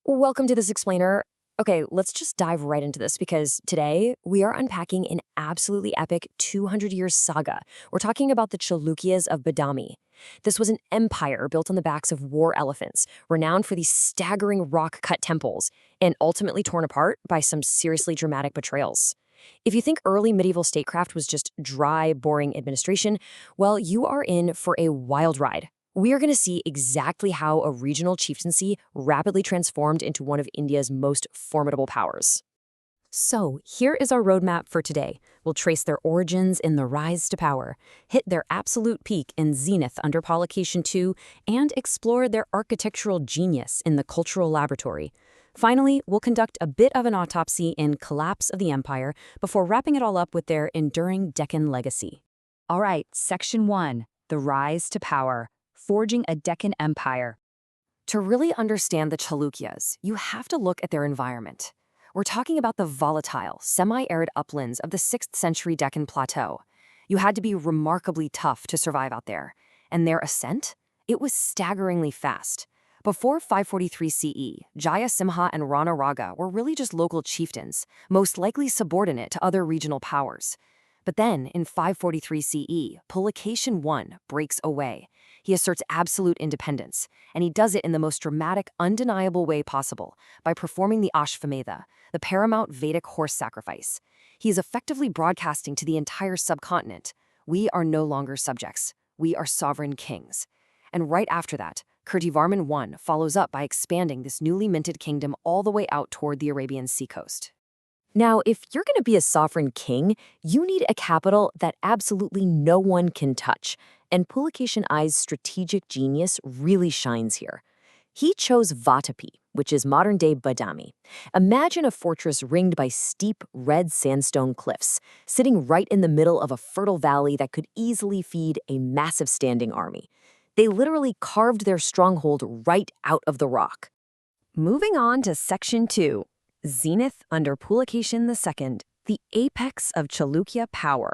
Welcome to this explainer. Okay, let's just dive right into this because today we are unpacking an absolutely epic 200-year saga. We're talking about the Chalukyas of Badami. This was an empire built on the backs of war elephants, renowned for these staggering rock-cut temples, and ultimately torn apart by some seriously dramatic betrayals. If you think early medieval statecraft was just dry, boring administration, well, you are in for a wild ride. We are going to see exactly how a regional chieftaincy rapidly transformed into one of India's most formidable powers. So, here is our roadmap for today. We'll trace their origins in the rise to power, hit their absolute peak in zenith under Pulakeshin II, and explore their architectural genius in the cultural laboratory. Finally, we'll conduct a bit of an autopsy in Collapse of the Empire before wrapping it all up with their enduring Deccan legacy. All right, Section 1, The Rise to Power, Forging a Deccan Empire. To really understand the Chalukyas, you have to look at their environment. We're talking about the volatile, semi-arid uplands of the 6th century Deccan Plateau. You had to be remarkably tough to survive out there. And their ascent? It was staggeringly fast. Before 543 CE, Jayasimha and Rana Raga were really just local chieftains, most likely subordinate to other regional powers. But then, in 543 CE, Pulakeshin I breaks away. He asserts absolute independence, and he does it in the most dramatic, undeniable way possible, by performing the Ashvamedha, the paramount Vedic horse sacrifice. He is effectively broadcasting to the entire subcontinent, we are no longer subjects, we are sovereign kings. And right after that, Kirtivarman I follows up by expanding this newly minted kingdom all the way out toward the Arabian seacoast. Now, if you're going to be a sovereign king, you need a capital that absolutely no one can touch, and Pulakeshin I's strategic genius really shines here. He chose Vatapi, which is modern-day Badami. Imagine a fortress ringed by steep, red sandstone cliffs, sitting right in the middle of a fertile valley that could easily feed a massive standing army. They literally carved their stronghold right out of the rock. Moving on to Section 2. Zenith under Pulakeshin II, the apex of Chalukya power.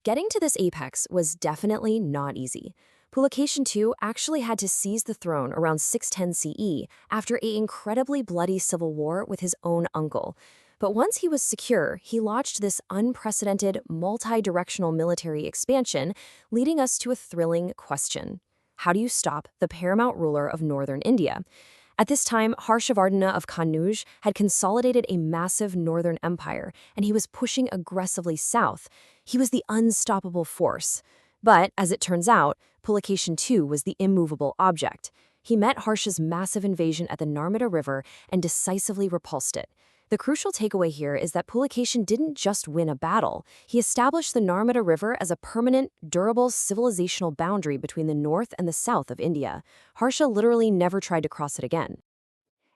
Getting to this apex was definitely not easy. Pulakeshin II actually had to seize the throne around 610 CE after an incredibly bloody civil war with his own uncle. But once he was secure, he launched this unprecedented, multi-directional military expansion, leading us to a thrilling question. How do you stop the paramount ruler of northern India? At this time, Harshavardhana of Kannauj had consolidated a massive northern empire, and he was pushing aggressively south. He was the unstoppable force. But, as it turns out, Pulakeshin II was the immovable object. He met Harsha's massive invasion at the Narmada River and decisively repulsed it. The crucial takeaway here is that Pulakeshin didn't just win a battle. He established the Narmada River as a permanent, durable civilizational boundary between the north and the south of India. Harsha literally never tried to cross it again.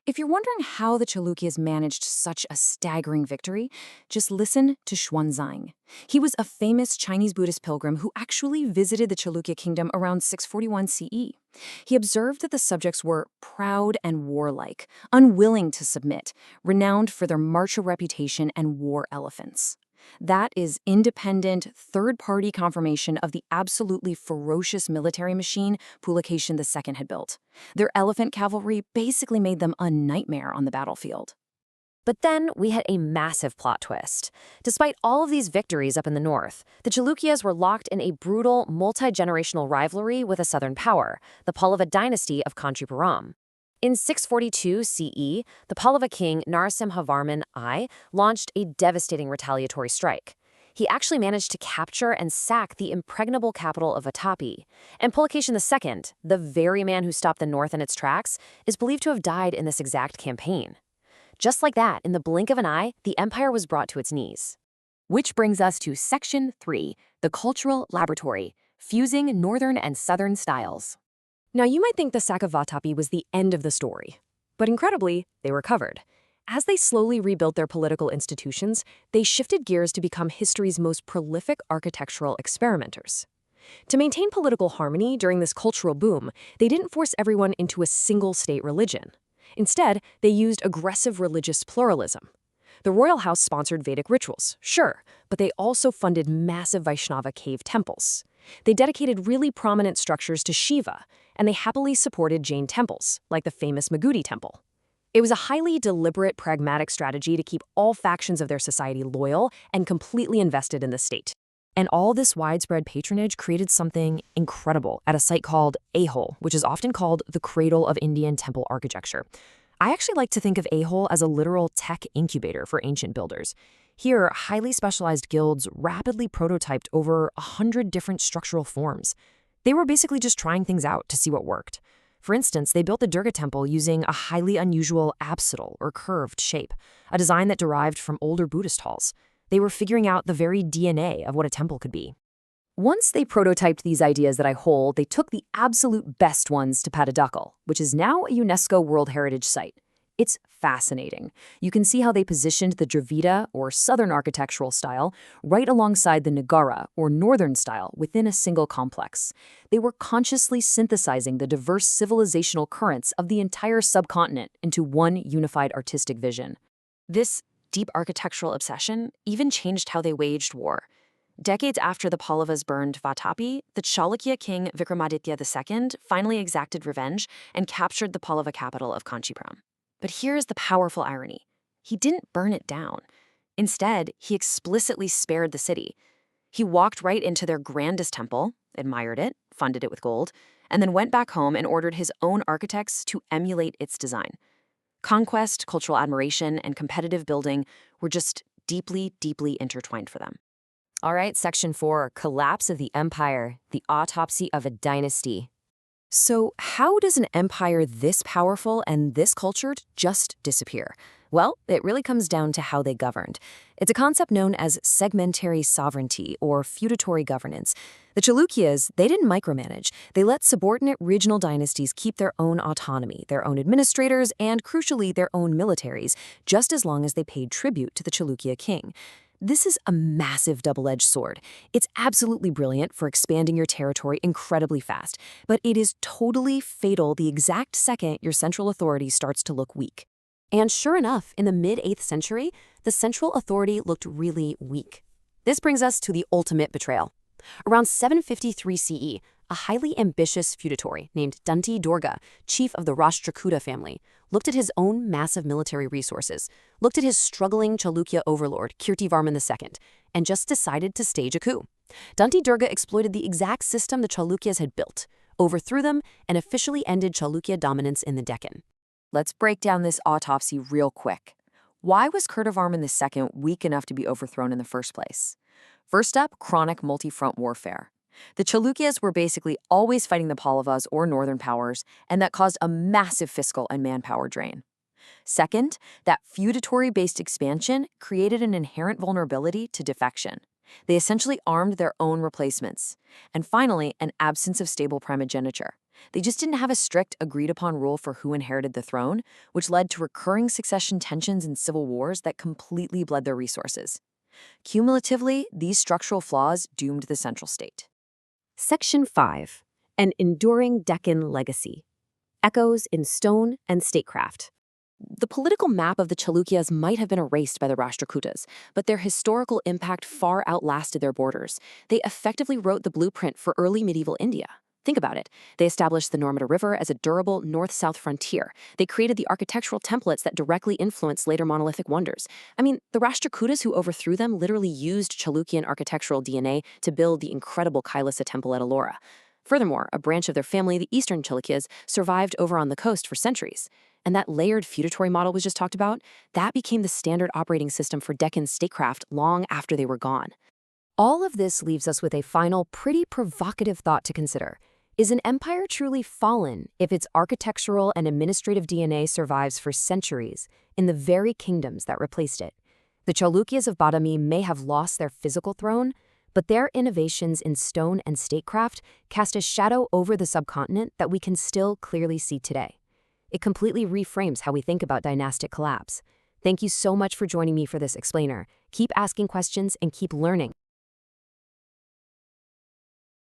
If you're wondering how the Chalukyas managed such a staggering victory, just listen to Xuanzang. He was a famous Chinese Buddhist pilgrim who actually visited the Chalukya kingdom around 641 CE. He observed that the subjects were proud and warlike, unwilling to submit, renowned for their martial reputation and war elephants. That is independent, third-party confirmation of the absolutely ferocious military machine Pulakeshin II had built. Their elephant cavalry basically made them a nightmare on the battlefield. But then we had a massive plot twist. Despite all of these victories up in the north, the Chalukyas were locked in a brutal, multi-generational rivalry with a southern power, the Pallava dynasty of Kanchipuram. In 642 CE, the Pallava king Narasimhavarman I launched a devastating retaliatory strike. He actually managed to capture and sack the impregnable capital of Vatapi. And Pulakeshin II, the very man who stopped the north in its tracks, is believed to have died in this exact campaign. Just like that, in the blink of an eye, the empire was brought to its knees. Which brings us to Section 3, the cultural laboratory, fusing northern and southern styles. Now, you might think the sack of Vatapi was the end of the story. But incredibly, they recovered. As they slowly rebuilt their political institutions, they shifted gears to become history's most prolific architectural experimenters. To maintain political harmony during this cultural boom, they didn't force everyone into a single-state religion. Instead, they used aggressive religious pluralism. The royal house sponsored Vedic rituals, sure, but they also funded massive Vaishnava cave temples. They dedicated really prominent structures to Shiva, and they happily supported Jain temples, like the famous Magudi temple. It was a highly deliberate, pragmatic strategy to keep all factions of their society loyal and completely invested in the state. And all this widespread patronage created something incredible at a site called Aihole, which is often called the cradle of Indian temple architecture. I actually like to think of Aihole as a literal tech incubator for ancient builders. Here, highly specialized guilds rapidly prototyped over 100 different structural forms. They were basically just trying things out to see what worked. For instance, they built the Durga temple using a highly unusual apsidal or curved shape, a design that derived from older Buddhist halls. They were figuring out the very DNA of what a temple could be. Once they prototyped these ideas at Aihole, they took the absolute best ones to Pattadakal, which is now a UNESCO World Heritage Site. It's fascinating. You can see how they positioned the Dravida, or southern architectural style, right alongside the Nagara, or northern style, within a single complex. They were consciously synthesizing the diverse civilizational currents of the entire subcontinent into one unified artistic vision. This deep architectural obsession even changed how they waged war. Decades after the Pallavas burned Vatapi, the Chalukya king Vikramaditya II finally exacted revenge and captured the Pallava capital of Kanchipuram. But here's the powerful irony. He didn't burn it down. Instead, he explicitly spared the city. He walked right into their grandest temple, admired it, funded it with gold, and then went back home and ordered his own architects to emulate its design. Conquest, cultural admiration, and competitive building were just deeply, deeply intertwined for them. All right, Section 4, Collapse of the Empire, the Autopsy of a Dynasty. So how does an empire this powerful and this cultured just disappear? Well, it really comes down to how they governed. It's a concept known as segmentary sovereignty or feudatory governance. The Chalukyas, they didn't micromanage. They let subordinate regional dynasties keep their own autonomy, their own administrators, and crucially, their own militaries, just as long as they paid tribute to the Chalukya king. This is a massive double-edged sword. It's absolutely brilliant for expanding your territory incredibly fast, but it is totally fatal the exact second your central authority starts to look weak. And sure enough, in the mid-8th century, the central authority looked really weak. This brings us to the ultimate betrayal. Around 753 CE, a highly ambitious feudatory named Danti Durga, chief of the Rashtrakuta family, looked at his own massive military resources, looked at his struggling Chalukya overlord, Kirtivarman II, and just decided to stage a coup. Danti Durga exploited the exact system the Chalukyas had built, overthrew them, and officially ended Chalukya dominance in the Deccan. Let's break down this autopsy real quick. Why was Kirtivarman II weak enough to be overthrown in the first place? First up, chronic multi-front warfare. The Chalukyas were basically always fighting the Pallavas or northern powers, and that caused a massive fiscal and manpower drain. Second, that feudatory-based expansion created an inherent vulnerability to defection. They essentially armed their own replacements. And finally, an absence of stable primogeniture. They just didn't have a strict, agreed-upon rule for who inherited the throne, which led to recurring succession tensions and civil wars that completely bled their resources. Cumulatively, these structural flaws doomed the central state. Section 5. An Enduring Deccan Legacy. Echoes in Stone and Statecraft. The political map of the Chalukyas might have been erased by the Rashtrakutas, but their historical impact far outlasted their borders. They effectively wrote the blueprint for early medieval India. Think about it. They established the Narmada River as a durable north-south frontier. They created the architectural templates that directly influenced later monolithic wonders. I mean, the Rashtrakutas who overthrew them literally used Chalukyan architectural DNA to build the incredible Kailasa temple at Ellora. Furthermore, a branch of their family, the Eastern Chalukyas, survived over on the coast for centuries. And that layered feudatory model was just talked about, that became the standard operating system for Deccan statecraft long after they were gone. All of this leaves us with a final, pretty provocative thought to consider. Is an empire truly fallen if its architectural and administrative DNA survives for centuries in the very kingdoms that replaced it? The Chalukyas of Badami may have lost their physical throne, but their innovations in stone and statecraft cast a shadow over the subcontinent that we can still clearly see today. It completely reframes how we think about dynastic collapse. Thank you so much for joining me for this explainer. Keep asking questions and keep learning.